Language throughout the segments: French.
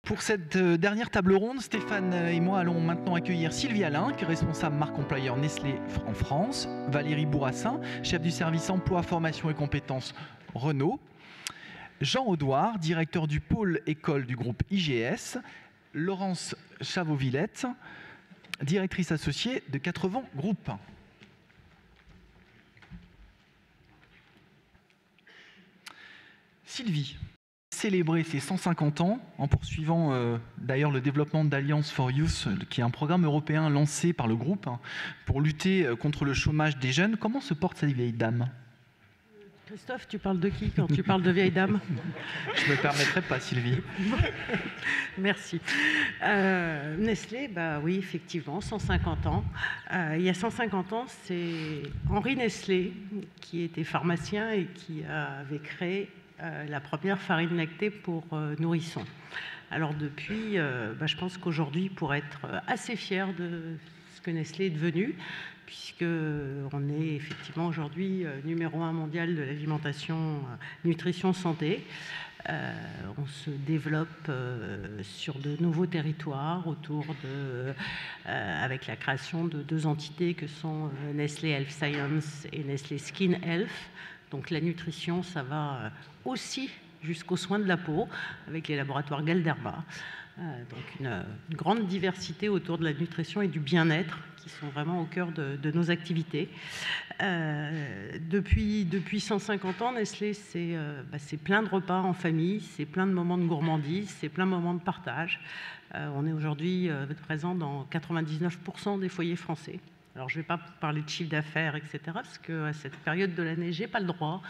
Pour cette dernière table ronde, Stéphane et moi allons maintenant accueillir Sylvie Alain, qui est responsable marque employeur Nestlé en France, Valérie Bourassin, chef du service emploi, formation et compétences Renault, Jean Audouard, directeur du pôle école du groupe IGS, Laurence Chavot-Villette, directrice associée de 80 Group. Sylvie, célébrer ses 150 ans en poursuivant d'ailleurs le développement d'Alliance for Youth, qui est un programme européen lancé par le groupe pour lutter contre le chômage des jeunes. Comment se porte cette vieille dame? Christophe, tu parles de qui quand tu parles de vieille dame? Je ne me permettrai pas, Sylvie. Merci. Nestlé, bah oui, effectivement, 150 ans. Il y a 150 ans, c'est Henri Nestlé, qui était pharmacien et qui avait créé la première farine lactée pour nourrissons. Alors depuis, je pense qu'aujourd'hui, pour être assez fier de ce que Nestlé est devenu, puisqu'on est effectivement aujourd'hui numéro 1 mondial de l'alimentation, nutrition, santé. On se développe sur de nouveaux territoires avec la création de 2 entités que sont Nestlé Health Science et Nestlé Skin Health. Donc la nutrition, ça va aussi jusqu'aux soins de la peau, avec les laboratoires Galderma. Donc une grande diversité autour de la nutrition et du bien-être qui sont vraiment au cœur de nos activités. Depuis 150 ans, Nestlé, c'est plein de repas en famille, c'est plein de moments de gourmandise, c'est plein de moments de partage. On est aujourd'hui présent dans 99% des foyers français. Alors, je ne vais pas parler de chiffre d'affaires, etc., parce qu'à cette période de l'année, je n'ai pas le droit.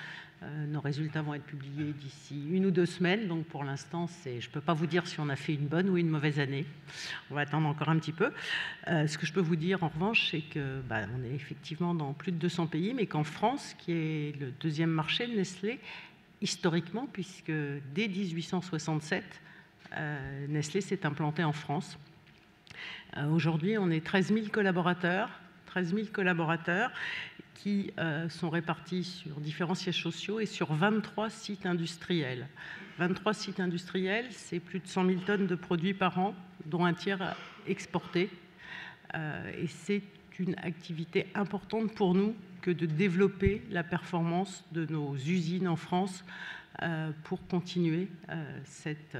Nos résultats vont être publiés d'ici 1 ou 2 semaines. Donc, pour l'instant, je ne peux pas vous dire si on a fait une bonne ou une mauvaise année. On va attendre encore un petit peu. Ce que je peux vous dire, en revanche, c'est qu'on est effectivement dans plus de 200 pays, mais qu'en France, qui est le 2e marché de Nestlé, historiquement, puisque dès 1867, Nestlé s'est implanté en France. Aujourd'hui, on est 13 000 collaborateurs. 13 000 collaborateurs qui sont répartis sur différents sièges sociaux et sur 23 sites industriels. 23 sites industriels, c'est plus de 100 000 tonnes de produits par an, dont un tiers exportés. Et c'est une activité importante pour nous que de développer la performance de nos usines en France pour continuer cet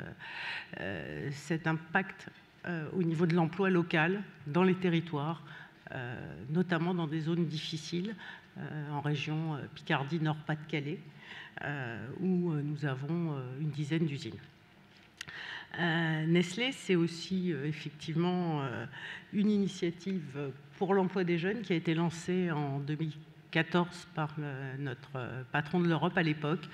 impact au niveau de l'emploi local dans les territoires, notamment dans des zones difficiles, en région Picardie, Nord-Pas-de-Calais, où nous avons une dizaine d'usines. Nestlé, c'est aussi effectivement une initiative pour l'emploi des jeunes qui a été lancée en 2014 par notre patron de l'Europe à l'époque,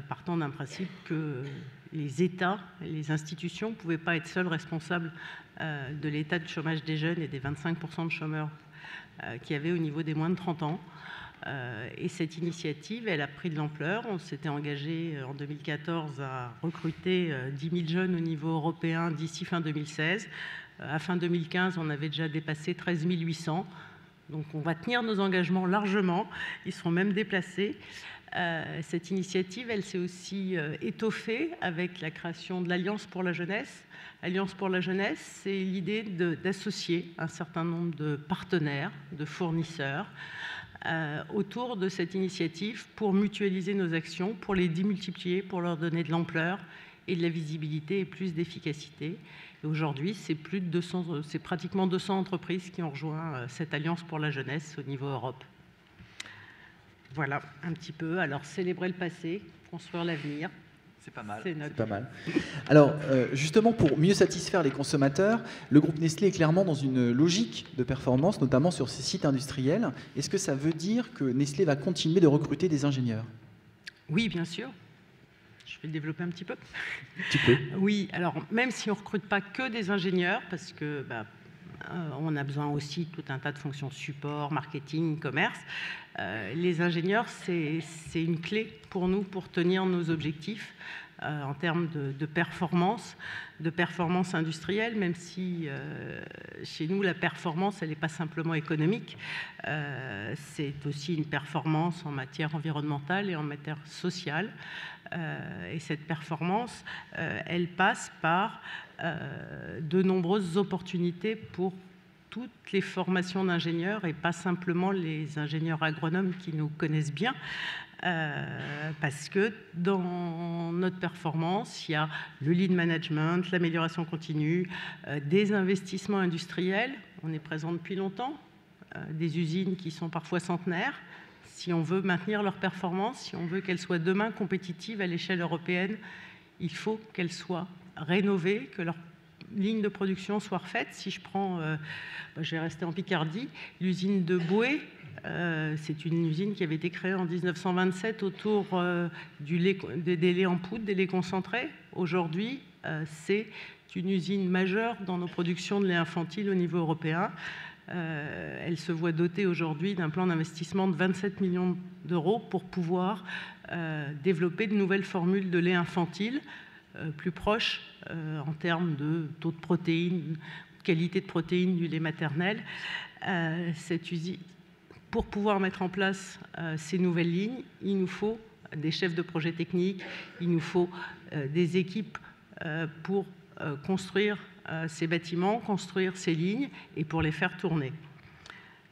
partant d'un principe que les États et les institutions ne pouvaient pas être seuls responsables de l'état de chômage des jeunes et des 25% de chômeurs qu'il y avait au niveau des moins de 30 ans. Et cette initiative, elle a pris de l'ampleur. On s'était engagé en 2014 à recruter 10 000 jeunes au niveau européen d'ici fin 2016. À fin 2015, on avait déjà dépassé 13 800. Donc on va tenir nos engagements largement. Ils seront même déplacés. Cette initiative, elle s'est aussi étoffée avec la création de l'Alliance pour la jeunesse. Alliance pour la jeunesse, c'est l'idée d'associer un certain nombre de partenaires, de fournisseurs, autour de cette initiative pour mutualiser nos actions, pour les démultiplier, pour leur donner de l'ampleur et de la visibilité et plus d'efficacité. Et aujourd'hui, c'est pratiquement 200 entreprises qui ont rejoint cette Alliance pour la jeunesse au niveau Europe. Voilà, un petit peu. Alors, célébrer le passé, construire l'avenir. C'est pas mal. C'est pas mal. Alors, justement, pour mieux satisfaire les consommateurs, le groupe Nestlé est clairement dans une logique de performance, notamment sur ses sites industriels. Est-ce que ça veut dire que Nestlé va continuer de recruter des ingénieurs? Oui, bien sûr. Je vais le développer un petit peu. Tu peux. Oui, alors, même si on ne recrute pas que des ingénieurs, parce que on a besoin aussi de tout un tas de fonctions support, marketing, commerce. Les ingénieurs, c'est une clé pour nous pour tenir nos objectifs. en termes de performance industrielle, même si chez nous, la performance, elle n'est pas simplement économique, c'est aussi une performance en matière environnementale et en matière sociale. Et cette performance, elle passe par de nombreuses opportunités pour toutes les formations d'ingénieurs et pas simplement les ingénieurs agronomes qui nous connaissent bien, parce que dans notre performance, il y a le lean management, l'amélioration continue, des investissements industriels. On est présent depuis longtemps, des usines qui sont parfois centenaires. Si on veut maintenir leur performance, si on veut qu'elles soient demain compétitives à l'échelle européenne, il faut qu'elles soient rénovées, que leur ligne de production soit refaite. Si je prends, je vais rester en Picardie, l'usine de Boué, c'est une usine qui avait été créée en 1927 autour des laits en poudre, des laits concentrés. Aujourd'hui, c'est une usine majeure dans nos productions de lait infantile au niveau européen. Elle se voit dotée aujourd'hui d'un plan d'investissement de 27 millions d'euros pour pouvoir développer de nouvelles formules de lait infantile plus proches en termes de taux de protéines, qualité de protéines du lait maternel. Cette usine, pour pouvoir mettre en place ces nouvelles lignes, il nous faut des chefs de projet techniques, il nous faut des équipes pour construire ces bâtiments, construire ces lignes et pour les faire tourner.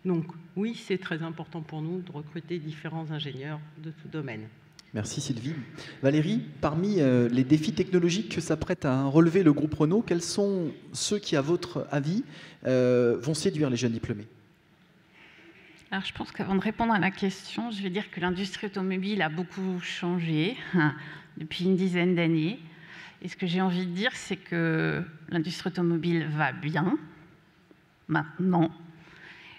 Donc oui, c'est très important pour nous de recruter différents ingénieurs de tout domaine. Merci Sylvie. Valérie, parmi les défis technologiques que s'apprête à relever le groupe Renault, quels sont ceux qui, à votre avis, vont séduire les jeunes diplômés ? Alors, je pense qu'avant de répondre à la question, je vais dire que l'industrie automobile a beaucoup changé depuis une dizaine d'années. Et ce que j'ai envie de dire, c'est que l'industrie automobile va bien, maintenant.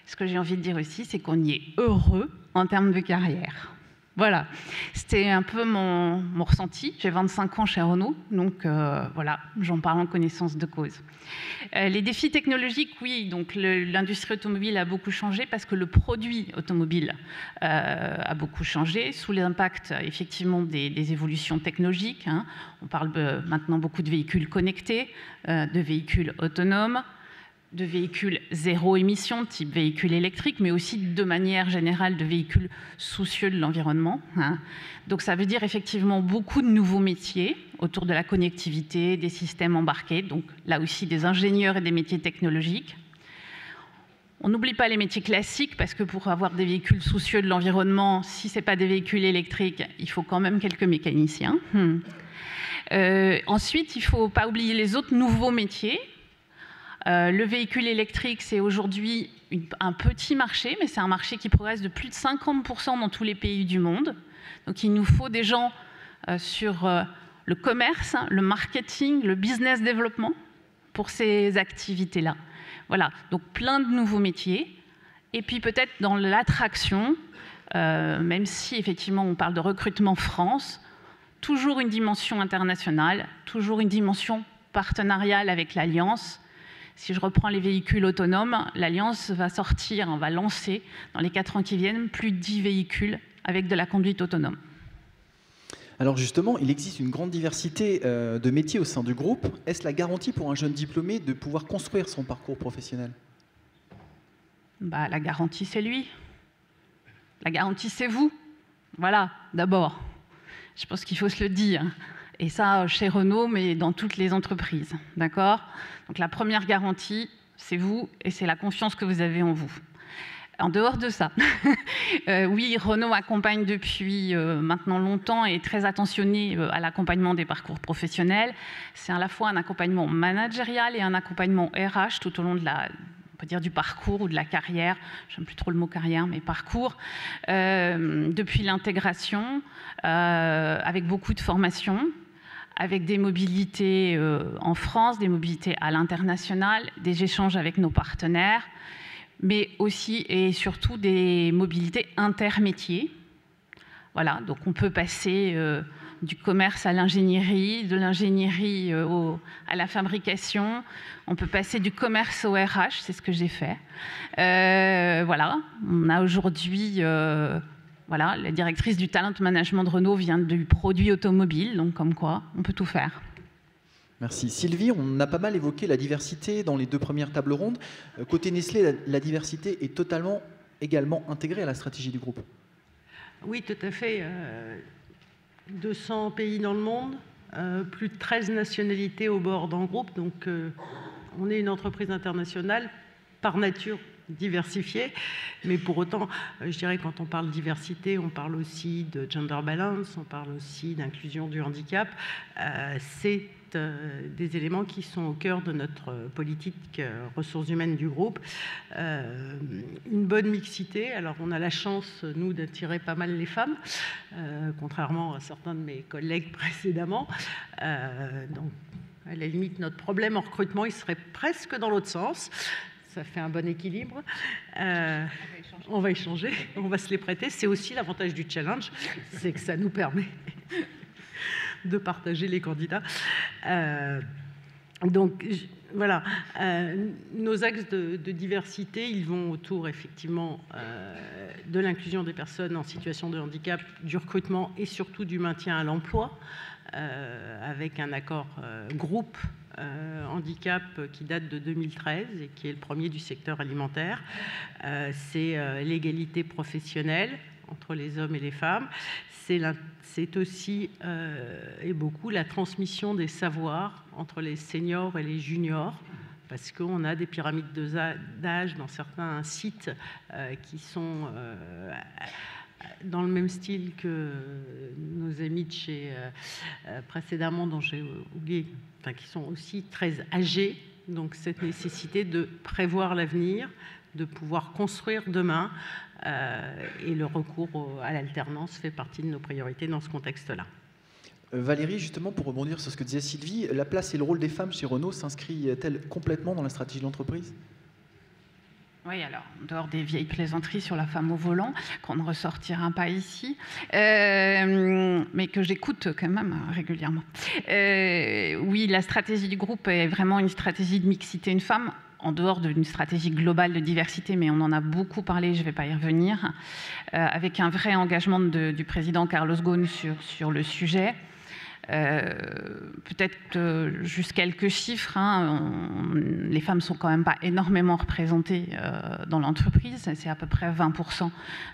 Ce que j'ai envie de dire aussi, c'est qu'on y est heureux en termes de carrière. Voilà, c'était un peu mon ressenti. J'ai 25 ans chez Renault, donc voilà, j'en parle en connaissance de cause. Les défis technologiques, oui, donc l'industrie automobile a beaucoup changé parce que le produit automobile a beaucoup changé sous l'impact effectivement des évolutions technologiques. Hein. On parle maintenant beaucoup de véhicules connectés, de véhicules autonomes, de véhicules zéro émission, type véhicules électriques, mais aussi de manière générale de véhicules soucieux de l'environnement. Hein. Donc ça veut dire effectivement beaucoup de nouveaux métiers autour de la connectivité, des systèmes embarqués, donc là aussi des ingénieurs et des métiers technologiques. On n'oublie pas les métiers classiques, parce que pour avoir des véhicules soucieux de l'environnement, si ce n'est pas des véhicules électriques, il faut quand même quelques mécaniciens. Ensuite, il ne faut pas oublier les autres nouveaux métiers. Le véhicule électrique, c'est aujourd'hui un petit marché, mais c'est un marché qui progresse de plus de 50% dans tous les pays du monde. Donc il nous faut des gens sur le commerce, le marketing, le business développement pour ces activités-là. Voilà, donc plein de nouveaux métiers. Et puis peut-être dans l'attraction, même si effectivement on parle de recrutement France, toujours une dimension internationale, toujours une dimension partenariale avec l'Alliance. Si je reprends les véhicules autonomes, l'Alliance va sortir, on va lancer dans les 4 ans qui viennent plus de 10 véhicules avec de la conduite autonome. Alors justement, il existe une grande diversité de métiers au sein du groupe. Est-ce la garantie pour un jeune diplômé de pouvoir construire son parcours professionnel ? La garantie, c'est lui. La garantie, c'est vous. Voilà, d'abord. Je pense qu'il faut se le dire. Et ça, chez Renault, mais dans toutes les entreprises. D'accord ? Donc la première garantie, c'est vous et c'est la confiance que vous avez en vous. En dehors de ça, oui, Renault accompagne depuis maintenant longtemps et est très attentionné à l'accompagnement des parcours professionnels. C'est à la fois un accompagnement managérial et un accompagnement RH tout au long de on peut dire du parcours ou de la carrière. J'aime plus trop le mot carrière, mais parcours. Depuis l'intégration, avec beaucoup de formations, avec des mobilités en France, des mobilités à l'international, des échanges avec nos partenaires, mais aussi et surtout des mobilités intermétiers. Voilà, donc on peut passer du commerce à l'ingénierie, de l'ingénierie à la fabrication, on peut passer du commerce au RH, c'est ce que j'ai fait. Voilà, on a aujourd'hui voilà, la directrice du talent management de Renault vient du produit automobile, donc comme quoi, on peut tout faire. Merci. Sylvie, on a pas mal évoqué la diversité dans les 2 premières tables rondes. Côté Nestlé, la diversité est totalement également intégrée à la stratégie du groupe. Oui, tout à fait. 200 pays dans le monde, plus de 13 nationalités au bord d'un groupe. Donc, on est une entreprise internationale par nature diversifiée. Mais pour autant, je dirais quand on parle diversité, on parle aussi de gender balance, on parle aussi d'inclusion du handicap. C'est des éléments qui sont au cœur de notre politique ressources humaines du groupe. Une bonne mixité. Alors, on a la chance, nous, d'attirer pas mal les femmes, contrairement à certains de mes collègues précédemment. Donc, à la limite, notre problème en recrutement, il serait presque dans l'autre sens. Ça fait un bon équilibre. On va échanger, on va se les prêter. C'est aussi l'avantage du challenge, c'est que ça nous permet de partager les candidats. Donc, voilà. Nos axes de diversité, ils vont autour, effectivement, de l'inclusion des personnes en situation de handicap, du recrutement et surtout du maintien à l'emploi, avec un accord groupe handicap qui date de 2013 et qui est le premier du secteur alimentaire. C'est l'égalité professionnelle entre les hommes et les femmes. C'est aussi et beaucoup la transmission des savoirs entre les seniors et les juniors, parce qu'on a des pyramides d'âge dans certains sites qui sont dans le même style que nos amis de chez précédemment, dont j'ai oublié, enfin, qui sont aussi très âgés. Donc cette nécessité de prévoir l'avenir, de pouvoir construire demain, et le recours à l'alternance fait partie de nos priorités dans ce contexte-là. Valérie, justement, pour rebondir sur ce que disait Sylvie, la place et le rôle des femmes chez Renault s'inscrit-elle complètement dans la stratégie de l'entreprise ? Oui, alors, en dehors des vieilles plaisanteries sur la femme au volant, qu'on ne ressortira pas ici, mais que j'écoute quand même régulièrement. Oui, la stratégie du groupe est vraiment une stratégie de mixité une femme, en dehors d'une stratégie globale de diversité, mais on en a beaucoup parlé, je ne vais pas y revenir, avec un vrai engagement du président Carlos Ghosn sur le sujet. Peut-être juste quelques chiffres, les femmes sont quand même pas énormément représentées dans l'entreprise, c'est à peu près 20%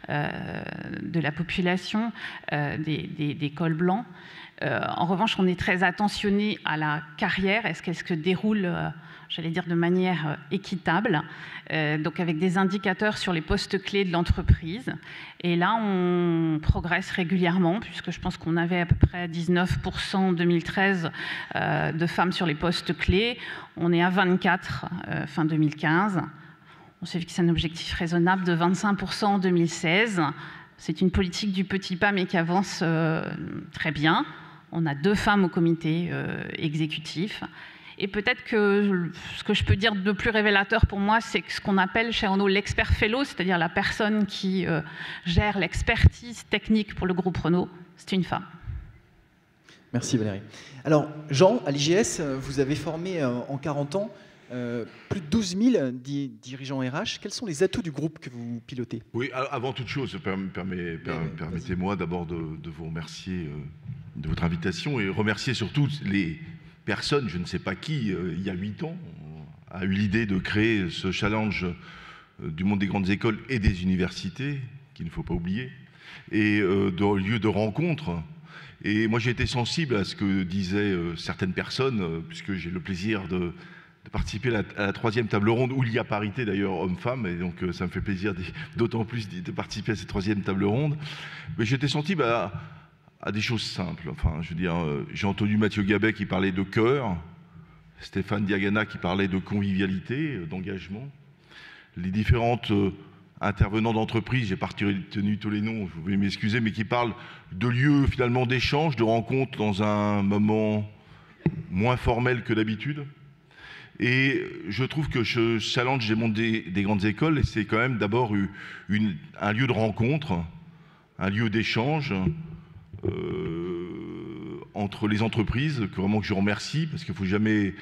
de la population des cols blancs. En revanche, on est très attentionné à la carrière, est-ce qu'elle se déroule j'allais dire de manière équitable, donc avec des indicateurs sur les postes clés de l'entreprise. Et là, on progresse régulièrement, puisque je pense qu'on avait à peu près 19% en 2013 de femmes sur les postes clés. On est à 24% fin 2015. On s'est fixé un objectif raisonnable de 25% en 2016. C'est une politique du petit pas, mais qui avance très bien. On a 2 femmes au comité exécutif. Et peut-être que ce que je peux dire de plus révélateur pour moi, c'est ce qu'on appelle chez Renault l'expert fellow, c'est-à-dire la personne qui gère l'expertise technique pour le groupe Renault, c'est une femme. Merci Valérie. Alors Jean, à l'IGS, vous avez formé en 40 ans plus de 12 000 dirigeants RH. Quels sont les atouts du groupe que vous pilotez ? Oui, avant toute chose, permettez-moi d'abord de vous remercier de votre invitation et remercier surtout les personne, je ne sais pas qui, il y a 8 ans, a eu l'idée de créer ce challenge du monde des grandes écoles et des universités, qu'il ne faut pas oublier, et de lieu de rencontre. Et moi, j'ai été sensible à ce que disaient certaines personnes, puisque j'ai le plaisir de participer à la 3e table ronde, où il y a parité d'ailleurs homme-femme, et donc ça me fait plaisir d'autant plus de participer à cette 3e table ronde. Mais j'ai été sensible à des choses simples. Enfin, je veux dire, j'ai entendu Mathieu Gabet qui parlait de cœur, Stéphane Diagana qui parlait de convivialité, d'engagement. Les différentes intervenants d'entreprise, j'ai pas retenu tous les noms, je vais m'excuser, mais qui parlent de lieux finalement d'échange, de rencontres dans un moment moins formel que d'habitude. Et je trouve que ce challenge des mondes des grandes écoles, c'est quand même d'abord un lieu de rencontre, un lieu d'échange, entre les entreprises, que je remercie, parce qu'il faut jamais,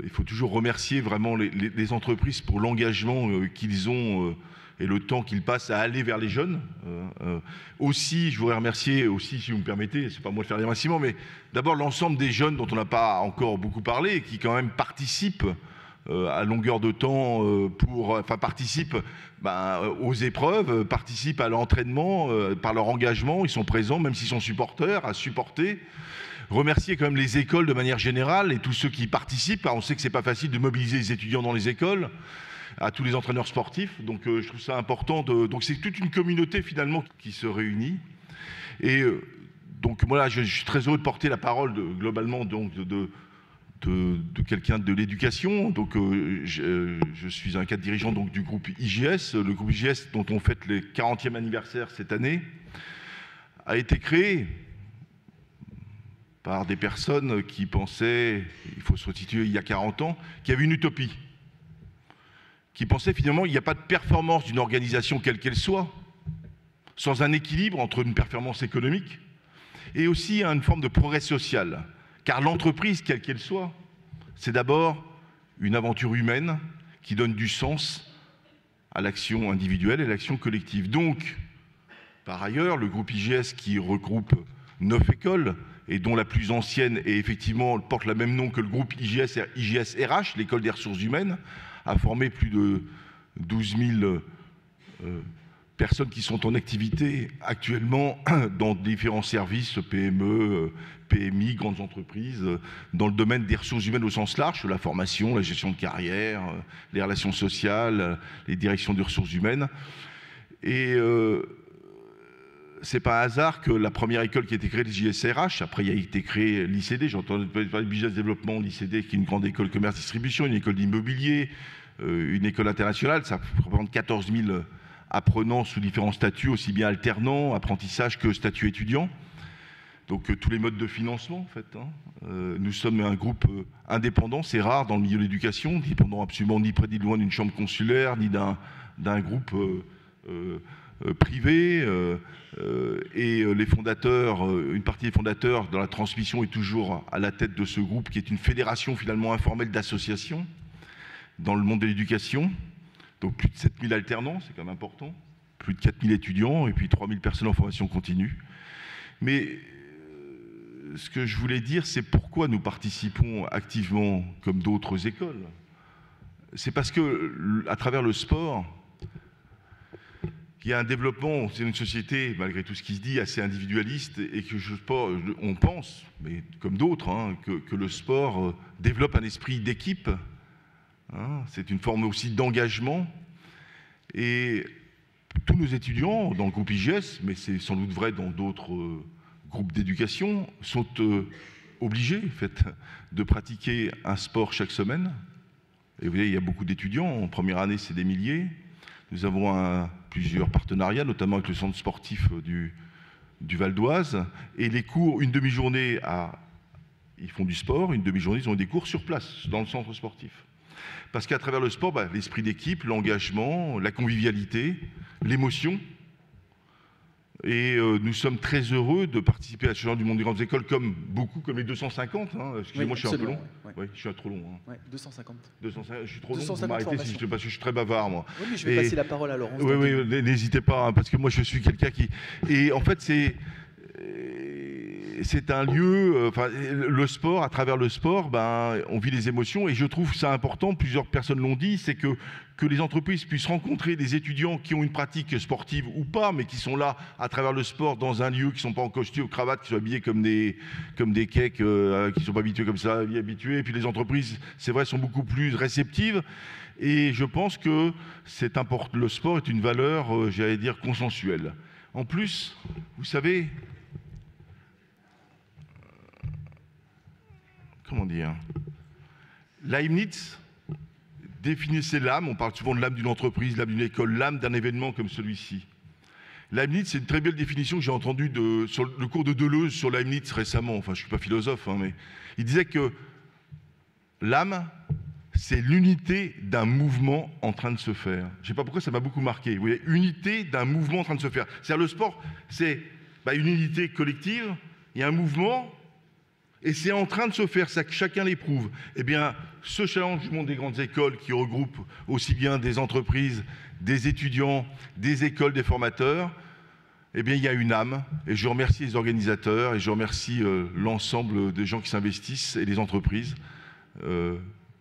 il faut toujours remercier vraiment les entreprises pour l'engagement qu'ils ont et le temps qu'ils passent à aller vers les jeunes. Aussi, je voudrais remercier, aussi, si vous me permettez, c'est pas moi de faire les remerciements, mais d'abord l'ensemble des jeunes dont on n'a pas encore beaucoup parlé, et qui quand même participent à longueur de temps participent aux épreuves, participent à l'entraînement par leur engagement, ils sont présents, même s'ils sont supporters, à supporter. Remercier quand même les écoles de manière générale et tous ceux qui participent. On sait que c'est pas facile de mobiliser les étudiants dans les écoles, à tous les entraîneurs sportifs. Donc je trouve ça important. Donc c'est toute une communauté finalement qui se réunit. Et donc voilà, je suis très heureux de porter la parole globalement donc de quelqu'un de l'éducation. Donc je suis un cadre dirigeant donc du groupe IGS. Le groupe IGS dont on fête le 40e anniversaire cette année a été créé par des personnes qui pensaient, il faut se resituer il y a 40 ans, qu'il y avait une utopie, qui pensaient finalement qu'il n'y a pas de performance d'une organisation quelle qu'elle soit, sans un équilibre entre une performance économique et aussi une forme de progrès social. Car l'entreprise, quelle qu'elle soit, c'est d'abord une aventure humaine qui donne du sens à l'action individuelle et à l'action collective. Donc, par ailleurs, le groupe IGS qui regroupe 9 écoles, et dont la plus ancienne et effectivement porte le même nom que le groupe IGS RH, l'école des ressources humaines, a formé plus de 12 000 personnes qui sont en activité actuellement dans différents services, PME, PMI, grandes entreprises, dans le domaine des ressources humaines au sens large, la formation, la gestion de carrière, les relations sociales, les directions des ressources humaines. Et c'est pas un hasard que la première école qui a été créée, l'IGSRH, après il a été créé l'ICD, j'ai entendu parler de business développement, l'ICD qui est une grande école commerce distribution, une école d'immobilier, une école internationale, ça représente 14 000 apprenants sous différents statuts, aussi bien alternants, apprentissage que statut étudiant. Donc tous les modes de financement en fait. Nous sommes un groupe indépendant, c'est rare dans le milieu de l'éducation, dépendant absolument ni près ni loin d'une chambre consulaire, ni d'un groupe privé, et les fondateurs, une partie des fondateurs dans la transmission est toujours à la tête de ce groupe qui est une fédération finalement informelle d'associations dans le monde de l'éducation. Donc plus de 7000 alternants, c'est quand même important, plus de 4000 étudiants et puis 3000 personnes en formation continue. Mais ce que je voulais dire, c'est pourquoi nous participons activement comme d'autres écoles. C'est parce que à travers le sport, il y a un développement, c'est une société, malgré tout ce qui se dit, assez individualiste, et que on pense, mais comme d'autres, que le sport développe un esprit d'équipe. C'est une forme aussi d'engagement. Et tous nos étudiants, dans le groupe IGS, mais c'est sans doute vrai dans d'autres groupes d'éducation, sont obligés en fait, de pratiquer un sport chaque semaine. Et vous voyez, il y a beaucoup d'étudiants. En première année, c'est des milliers. Nous avons plusieurs partenariats, notamment avec le centre sportif du Val d'Oise. Et les cours, une demi-journée, ils font du sport, une demi-journée, ils ont des cours sur place, dans le centre sportif. Parce qu'à travers le sport, l'esprit d'équipe, l'engagement, la convivialité, l'émotion. Et nous sommes très heureux de participer à ce genre du monde des grandes écoles, comme beaucoup, comme les 250. Excusez-moi, je suis un peu long. Oui, je suis trop long. 250. 250. Je suis trop long, vous m'arrêtez si je suis très bavard, moi. Oui, mais je vais passer la parole à Laurent. Oui, n'hésitez pas, parce que moi, je suis quelqu'un qui... Et en fait, c'est un lieu, le sport, à travers le sport, on vit des émotions et je trouve ça important, plusieurs personnes l'ont dit, c'est que les entreprises puissent rencontrer des étudiants qui ont une pratique sportive ou pas, mais qui sont là à travers le sport dans un lieu, qui ne sont pas en costume, cravate, qui sont habillés comme des cakes, qui ne sont pas habitués comme ça, habitués. Et puis les entreprises, c'est vrai, sont beaucoup plus réceptives. Et je pense que le sport est une valeur, j'allais dire, consensuelle. En plus, vous savez... Comment dire, Leibniz définissait l'âme, on parle souvent de l'âme d'une entreprise, l'âme d'une école, l'âme d'un événement comme celui-ci. Leibniz, c'est une très belle définition que j'ai entendue sur le cours de Deleuze sur Leibniz récemment, enfin je ne suis pas philosophe, mais il disait que l'âme, c'est l'unité d'un mouvement en train de se faire. Je ne sais pas pourquoi ça m'a beaucoup marqué, vous voyez, unité d'un mouvement en train de se faire. C'est-à-dire le sport, c'est une unité collective, il y a un mouvement. Et c'est en train de se faire, ça que chacun l'éprouve. Eh bien, ce challenge du monde des grandes écoles qui regroupe aussi bien des entreprises, des étudiants, des écoles, des formateurs, eh bien, il y a une âme. Et je remercie les organisateurs et je remercie l'ensemble des gens qui s'investissent et les entreprises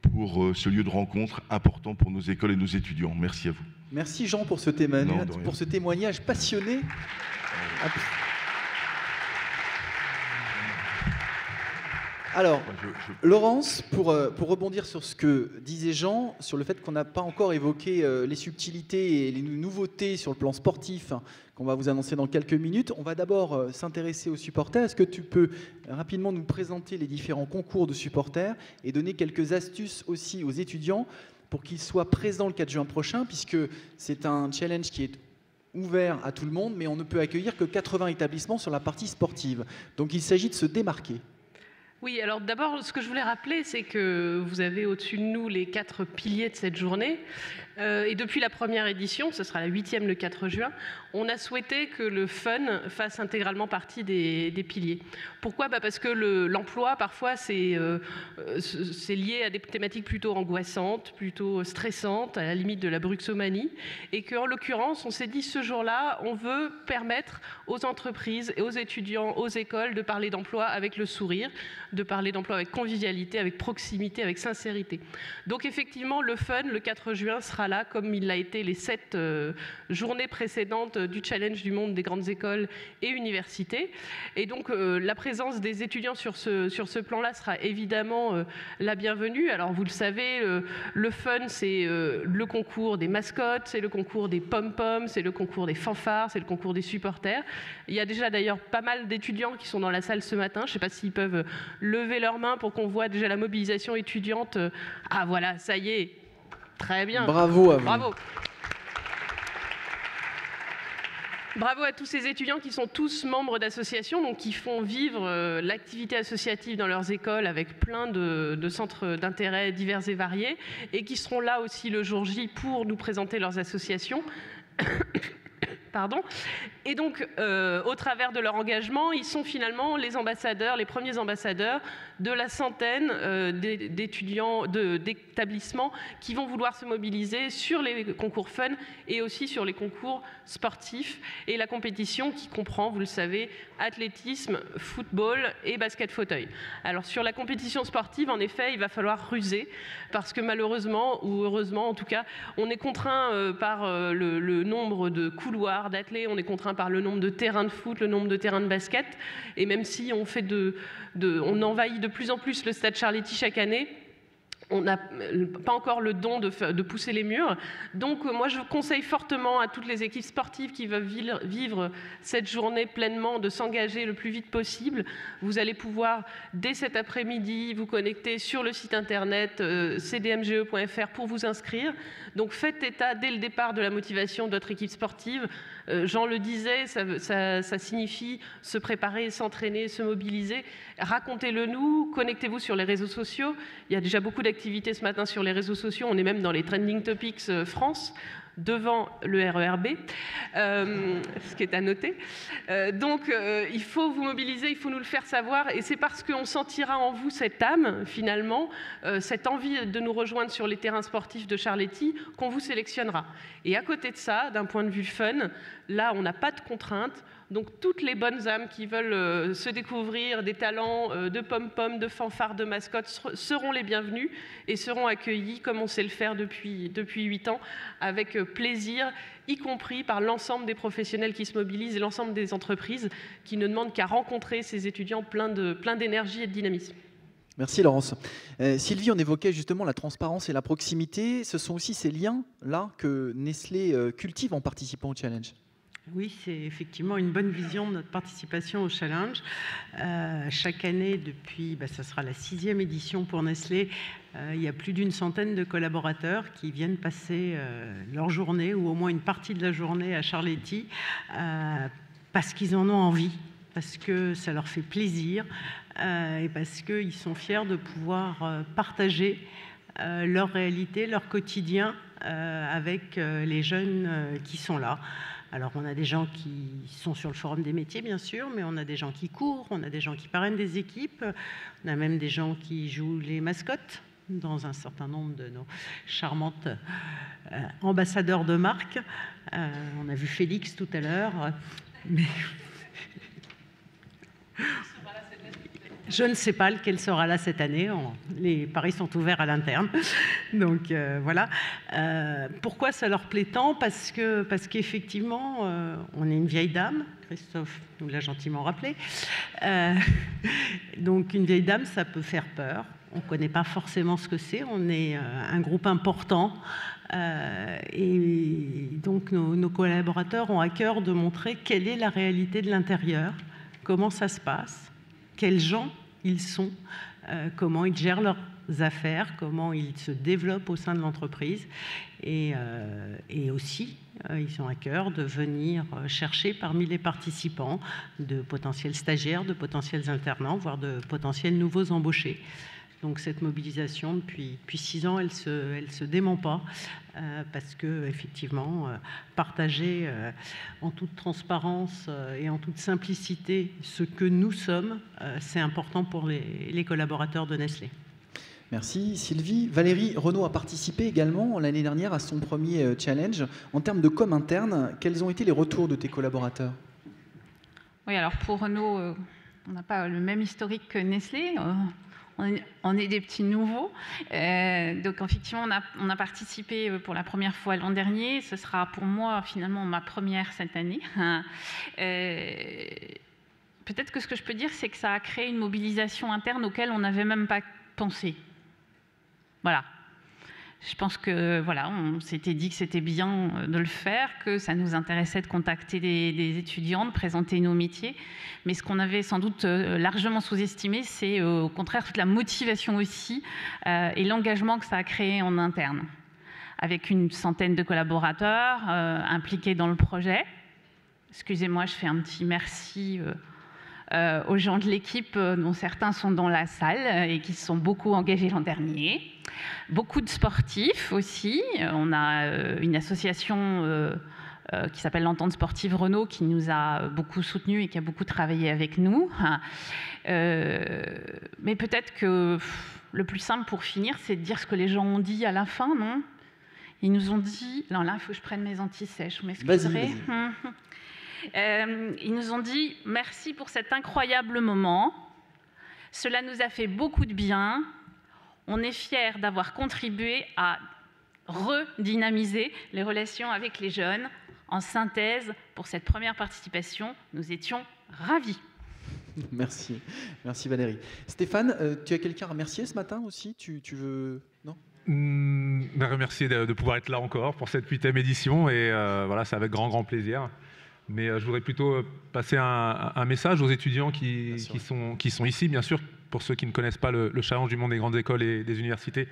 pour ce lieu de rencontre important pour nos écoles et nos étudiants. Merci à vous. Merci Jean pour ce témoignage passionné. Alors, Laurence, pour rebondir sur ce que disait Jean, sur le fait qu'on n'a pas encore évoqué les subtilités et les nouveautés sur le plan sportif qu'on va vous annoncer dans quelques minutes, on va d'abord s'intéresser aux supporters. Est-ce que tu peux rapidement nous présenter les différents concours de supporters et donner quelques astuces aussi aux étudiants pour qu'ils soient présents le 4 juin prochain, puisque c'est un challenge qui est ouvert à tout le monde, mais on ne peut accueillir que 80 établissements sur la partie sportive. Donc il s'agit de se démarquer. Oui, alors d'abord, ce que je voulais rappeler, c'est que vous avez au-dessus de nous les 4 piliers de cette journée. Et depuis la première édition, ce sera la 8e le 4 juin, on a souhaité que le fun fasse intégralement partie des piliers. Pourquoi ? Parce que l'emploi, parfois, c'est lié à des thématiques plutôt angoissantes, plutôt stressantes, à la limite de la bruxomanie. Et qu'en l'occurrence, on s'est dit, ce jour-là, on veut permettre aux entreprises et aux étudiants, aux écoles, de parler d'emploi avec le sourire, de parler d'emploi avec convivialité, avec proximité, avec sincérité. Donc effectivement, le fun, le 4 juin, sera là, comme il l'a été les 7 journées précédentes du challenge du monde des grandes écoles et universités. Et donc la présence des étudiants sur ce plan-là sera évidemment la bienvenue. Alors vous le savez, le fun, c'est le concours des mascottes, c'est le concours des pom-poms, c'est le concours des fanfares, c'est le concours des supporters. Il y a déjà d'ailleurs pas mal d'étudiants qui sont dans la salle ce matin. Je ne sais pas s'ils peuvent lever leurs mains pour qu'on voit déjà la mobilisation étudiante. Ah voilà, ça y est. Très bien. Bravo à vous. Bravo. Bravo à tous ces étudiants qui sont tous membres d'associations, donc qui font vivre l'activité associative dans leurs écoles avec plein de centres d'intérêt divers et variés, et qui seront là aussi le jour J pour nous présenter leurs associations. Pardon. Et donc, au travers de leur engagement, ils sont finalement les ambassadeurs, les premiers ambassadeurs de la centaine d'étudiants, d'établissements qui vont vouloir se mobiliser sur les concours fun et aussi sur les concours sportifs et la compétition qui comprend, vous le savez, athlétisme, football et basket fauteuil. Alors sur la compétition sportive, en effet, il va falloir ruser parce que malheureusement, ou heureusement en tout cas, on est contraint par le nombre de couloirs d'athlètes, on est contraint par le nombre de terrains de foot, le nombre de terrains de basket, et même si on fait on envahit de plus en plus le stade Charletti chaque année, on n'a pas encore le don de pousser les murs. Donc moi je conseille fortement à toutes les équipes sportives qui veulent vivre cette journée pleinement de s'engager le plus vite possible. Vous allez pouvoir dès cet après-midi vous connecter sur le site internet cdmge.fr pour vous inscrire. Donc faites état dès le départ de la motivation de votre équipe sportive. Jean le disait, ça signifie se préparer, s'entraîner, se mobiliser. Racontez-le nous, connectez-vous sur les réseaux sociaux. Il y a déjà beaucoup d'activités ce matin sur les réseaux sociaux. On est même dans les Trending Topics France, devant le RERB, ce qui est à noter. Donc, il faut vous mobiliser, il faut nous le faire savoir. Et c'est parce qu'on sentira en vous cette âme, finalement, cette envie de nous rejoindre sur les terrains sportifs de Charletti, qu'on vous sélectionnera. Et à côté de ça, d'un point de vue fun, là, on n'a pas de contraintes. Donc toutes les bonnes âmes qui veulent se découvrir des talents de pom-pom, de fanfare, de mascotte seront les bienvenus et seront accueillis comme on sait le faire depuis 8 ans, avec plaisir, y compris par l'ensemble des professionnels qui se mobilisent et l'ensemble des entreprises qui ne demandent qu'à rencontrer ces étudiants pleins d'énergie et de dynamisme. Merci Laurence. Sylvie, on évoquait justement la transparence et la proximité. Ce sont aussi ces liens-là que Nestlé cultive en participant au challenge. Oui, c'est effectivement une bonne vision de notre participation au challenge. Chaque année, depuis, ça sera la 6e édition pour Nestlé, il y a plus d'une centaine de collaborateurs qui viennent passer leur journée ou au moins une partie de la journée à Charletti parce qu'ils en ont envie, parce que ça leur fait plaisir et parce qu'ils sont fiers de pouvoir partager leur réalité, leur quotidien avec les jeunes qui sont là. Alors on a des gens qui sont sur le forum des métiers bien sûr, mais on a des gens qui courent, on a des gens qui parrainent des équipes, on a même des gens qui jouent les mascottes dans un certain nombre de nos charmantes ambassadeurs de marque. On a vu Félix tout à l'heure, mais je ne sais pas lequel sera là cette année. Les paris sont ouverts à l'interne. Donc voilà. Pourquoi ça leur plaît tant? Parce qu'effectivement, on est une vieille dame. Christophe nous l'a gentiment rappelé. Donc une vieille dame, ça peut faire peur. On ne connaît pas forcément ce que c'est. On est un groupe important. Et donc nos collaborateurs ont à cœur de montrer quelle est la réalité de l'intérieur, comment ça se passe, quels gens ils sont, comment ils gèrent leurs affaires, comment ils se développent au sein de l'entreprise. Et aussi, ils ont à cœur de venir chercher parmi les participants de potentiels stagiaires, de potentiels alternants, voire de potentiels nouveaux embauchés. Donc cette mobilisation, depuis 6 ans, elle se dément pas, parce que effectivement, partager en toute transparence et en toute simplicité ce que nous sommes, c'est important pour les collaborateurs de Nestlé. Merci Sylvie. Valérie, Renault a participé également l'année dernière à son premier challenge. En termes de com interne, quels ont été les retours de tes collaborateurs? Oui, alors pour Renault, on n'a pas le même historique que Nestlé. On est des petits nouveaux. Donc effectivement, on a participé pour la première fois l'an dernier. Ce sera pour moi finalement ma première cette année. Peut-être que ce que je peux dire, c'est que ça a créé une mobilisation interne auquel on n'avait même pas pensé. Voilà. Je pense que voilà, on s'était dit que c'était bien de le faire, que ça nous intéressait de contacter des étudiants, de présenter nos métiers. Mais ce qu'on avait sans doute largement sous-estimé, c'est au contraire toute la motivation aussi et l'engagement que ça a créé en interne. Avec une centaine de collaborateurs impliqués dans le projet. Excusez-moi, je fais un petit merci aux gens de l'équipe, dont certains sont dans la salle et qui se sont beaucoup engagés l'an dernier. Beaucoup de sportifs aussi. On a une association qui s'appelle l'Entente sportive Renault qui nous a beaucoup soutenus et qui a beaucoup travaillé avec nous. Mais peut-être que le plus simple pour finir, c'est de dire ce que les gens ont dit à la fin, non? Ils nous ont dit... Non, là, il faut que je prenne mes anti-sèches, vous m'excuserez. Ils nous ont dit « Merci pour cet incroyable moment. Cela nous a fait beaucoup de bien. On est fiers d'avoir contribué à redynamiser les relations avec les jeunes. En synthèse, pour cette première participation, nous étions ravis. » Merci. Merci Valérie. Stéphane, tu as quelqu'un à remercier ce matin aussi? Tu veux... Non? Remercier de pouvoir être là encore pour cette 8e édition. Et voilà, c'est avec grand plaisir. Mais je voudrais plutôt passer un message aux étudiants qui sont ici, bien sûr, pour ceux qui ne connaissent pas le challenge du monde des grandes écoles et des universités,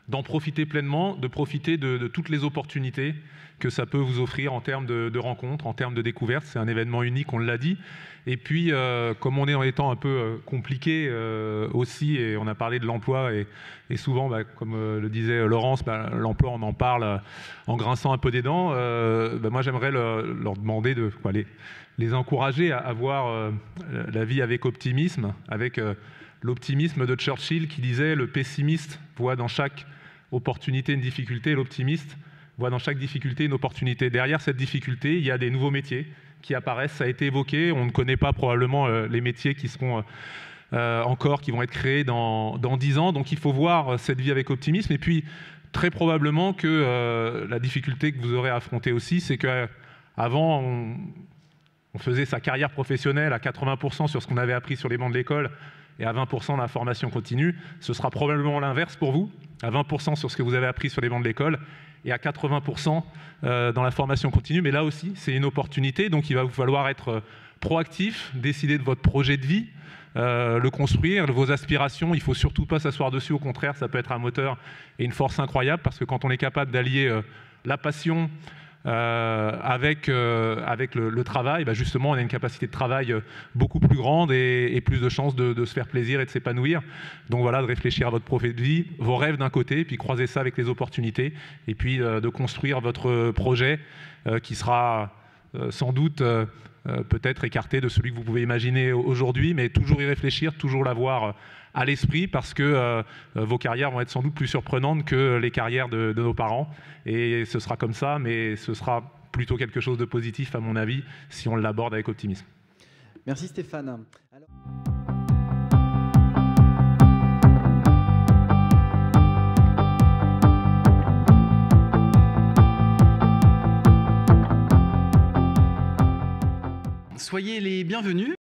d'en profiter pleinement, de profiter de toutes les opportunités que ça peut vous offrir en termes de rencontres, en termes de découvertes. C'est un événement unique, on l'a dit. Et puis, comme on est dans les temps un peu compliqués aussi, et on a parlé de l'emploi, et souvent, comme le disait Laurence, l'emploi, on en parle en grinçant un peu des dents. Moi, j'aimerais leur demander de les encourager à voir la vie avec optimisme, avec l'optimisme de Churchill qui disait « Le pessimiste voit dans chaque opportunité une difficulté, et l'optimiste voit dans chaque difficulté une opportunité. » Derrière cette difficulté, il y a des nouveaux métiers qui apparaissent, ça a été évoqué, on ne connaît pas probablement les métiers qui seront qui vont être créés dans 10 ans, donc il faut voir cette vie avec optimisme. Et puis, très probablement que la difficulté que vous aurez à affronter aussi, c'est qu'avant, on faisait sa carrière professionnelle à 80% sur ce qu'on avait appris sur les bancs de l'école et à 20% dans la formation continue. Ce sera probablement l'inverse pour vous, à 20% sur ce que vous avez appris sur les bancs de l'école et à 80% dans la formation continue. Mais là aussi, c'est une opportunité, donc il va vous falloir être proactif, décider de votre projet de vie, le construire, vos aspirations. Il ne faut surtout pas s'asseoir dessus, au contraire, ça peut être un moteur et une force incroyable, parce que quand on est capable d'allier la passion avec le travail, justement, on a une capacité de travail beaucoup plus grande et plus de chances de se faire plaisir et de s'épanouir. Donc voilà, de réfléchir à votre projet de vie, vos rêves d'un côté, puis croiser ça avec les opportunités, et puis de construire votre projet qui sera sans doute peut-être écarté de celui que vous pouvez imaginer aujourd'hui, mais toujours y réfléchir, toujours l'avoir à l'esprit, parce que vos carrières vont être sans doute plus surprenantes que les carrières de nos parents. Et ce sera comme ça, mais ce sera plutôt quelque chose de positif, à mon avis, si on l'aborde avec optimisme. Merci Stéphane. Soyez les bienvenus.